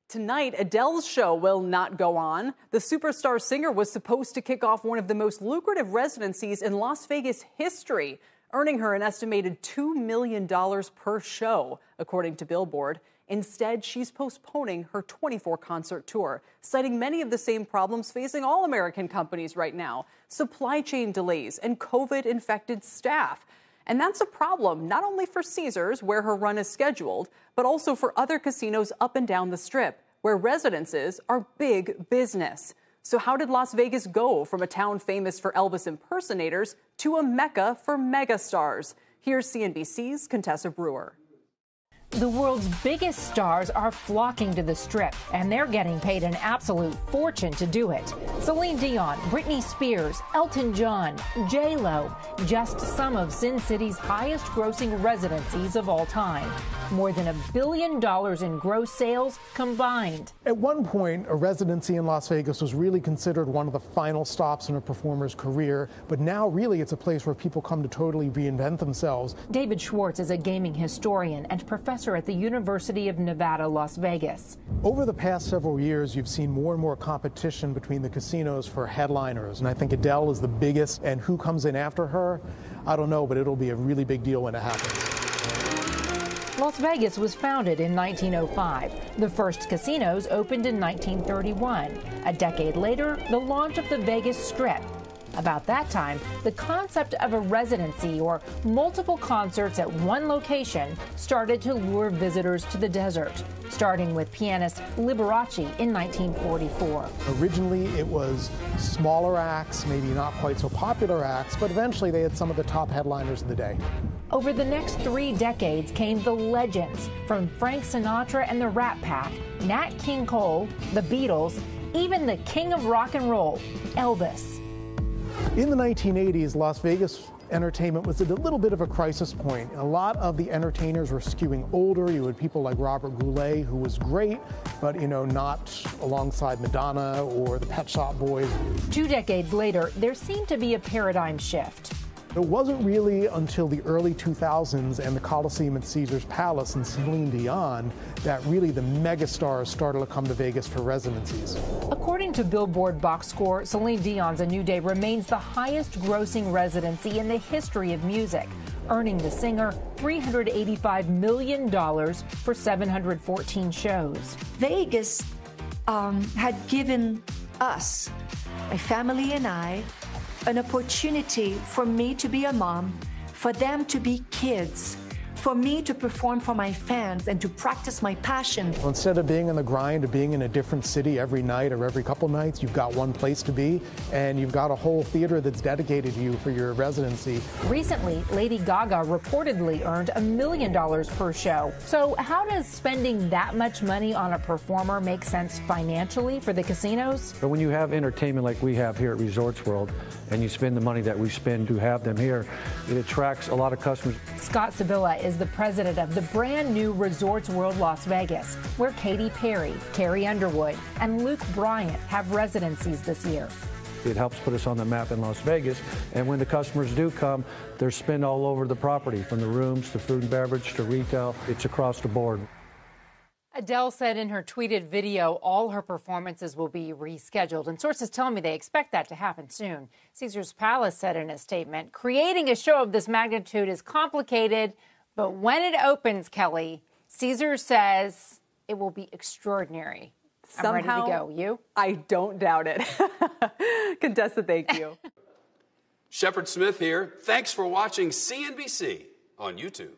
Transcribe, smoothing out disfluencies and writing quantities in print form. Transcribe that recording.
Tonight, Adele's show will not go on. The superstar singer was supposed to kick off one of the most lucrative residencies in Las Vegas history, earning her an estimated $2 million per show, according to Billboard. Instead, she's postponing her 24-concert tour, citing many of the same problems facing all American companies right now: supply chain delays and COVID-infected staff. And that's a problem not only for Caesars, where her run is scheduled, but also for other casinos up and down the Strip, where residences are big business. So how did Las Vegas go from a town famous for Elvis impersonators to a mecca for megastars? Here's CNBC's Contessa Brewer. The world's biggest stars are flocking to the Strip, and they're getting paid an absolute fortune to do it. Celine Dion, Britney Spears, Elton John, J-Lo, just some of Sin City's highest-grossing residencies of all time. More than $1 billion in gross sales combined. At one point, a residency in Las Vegas was really considered one of the final stops in a performer's career, but now really it's a place where people come to totally reinvent themselves. David Schwartz is a gaming historian and professor at the University of Nevada, Las Vegas. Over the past several years, you've seen more and more competition between the casinos for headliners, and I think Adele is the biggest, and who comes in after her, I don't know, but it'll be a really big deal when it happens. Las Vegas was founded in 1905. The first casinos opened in 1931. A decade later, the launch of the Vegas Strip. About that time, the concept of a residency, or multiple concerts at one location, started to lure visitors to the desert, starting with pianist Liberace in 1944. Originally, it was smaller acts, maybe not quite so popular acts, but eventually they had some of the top headliners of the day. Over the next 3 decades came the legends, from Frank Sinatra and the Rat Pack, Nat King Cole, the Beatles, even the king of rock and roll, Elvis. In the 1980s, Las Vegas entertainment was at a little bit of a crisis point. A lot of the entertainers were skewing older. You had people like Robert Goulet, who was great, but, not alongside Madonna or the Pet Shop Boys. 2 decades later, there seemed to be a paradigm shift. It wasn't really until the early 2000s and the Coliseum at Caesars Palace and Celine Dion that really the megastars started to come to Vegas for residencies. According to Billboard box score, Celine Dion's A New Day remains the highest-grossing residency in the history of music, earning the singer $385 million for 714 shows. Vegas had given us, my family and I, an opportunity for me to be a mom, for them to be kids, for me to perform for my fans and to practice my passion. Instead of being on the grind of being in a different city every night or every couple nights, you've got one place to be, and you've got a whole theater that's dedicated to you for your residency. Recently, Lady Gaga reportedly earned $1 million per show. So how does spending that much money on a performer make sense financially for the casinos? But when you have entertainment like we have here at Resorts World, and you spend the money that we spend to have them here, it attracts a lot of customers. Scott Sibella is the president of the brand new Resorts World Las Vegas, where Katy Perry, Carrie Underwood, and Luke Bryant have residencies this year. It helps put us on the map in Las Vegas, and when the customers do come, they're spent all over the property, from the rooms to food and beverage to retail. It's across the board. Adele said in her tweeted video all her performances will be rescheduled, and sources tell me they expect that to happen soon. Caesars Palace said in a statement, creating a show of this magnitude is complicated, but when it opens, Kelly, Caesars says it will be extraordinary. Somehow, I'm ready to go. You? I don't doubt it. Contessa, thank you. Shepard Smith here. Thanks for watching CNBC on YouTube.